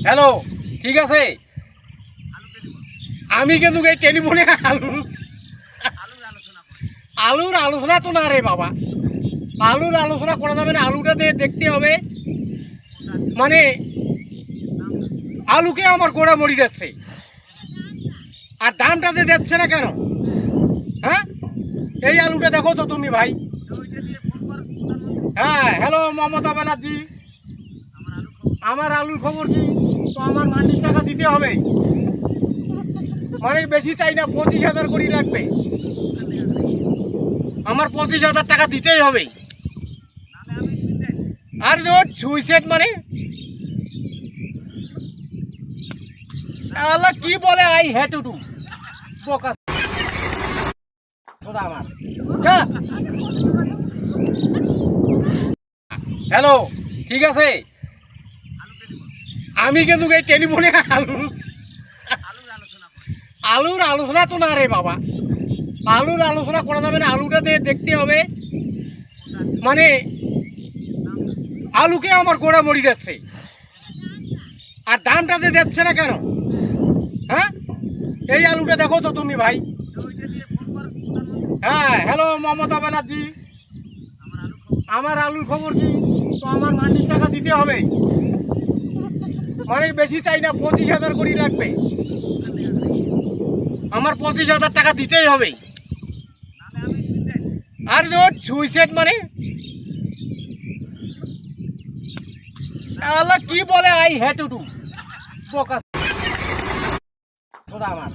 Hello, ঠিক আছে। আমি কিন্তু এই টেলিফোনে আলুর আলোচনা তো না রে বাবা, আলুর আলোচনা করা যাবে না। আলুটা দেখতে হবে, মানে আলুকে আমার গোড়া মরি যাচ্ছে, আর দামটাতে যাচ্ছে না কেন? হ্যাঁ, এই আলুটা দেখো তো তুমি ভাই। হ্যাঁ, হ্যালো মমতা ব্যানার্জি, আমার আলুর খবর কি? তো আমার মাটির টাকা দিতে হবে, মানে বেশি চাই না, 25,000 করে লাগবে। আমার 25,000 টাকা দিতেই হবে। আর সুইসাইড মানে আল্লাহ কি বলে, আই হ্যাড টু ডু বোকা আমার। হ্যালো, ঠিক আছে। আমি কিন্তু এই টেলিফোনে আলুর আলোচনা তো না রে বাবা, আলুর আলোচনা করা যাবে না। আলুটা দেখতে হবে, মানে আলুকে আমার গোড়া মরি যাচ্ছে, আর দামটাতে যাচ্ছে না কেন? হ্যাঁ, এই আলুটা দেখো তো তুমি ভাই। হ্যাঁ, হ্যালো মমতা ব্যানার্জি, আমার আলুর খবর কি? তো আমার মাটির টাকা দিতে হবে, মানে বেশি চাই না, 25,000 করে লাগবে। আমার 25,000 টাকা দিতেই হবে। আর সুইসাইড মানে আল্লাহ কি বলে, আই হ্যাড টু ডু বোকা আমার।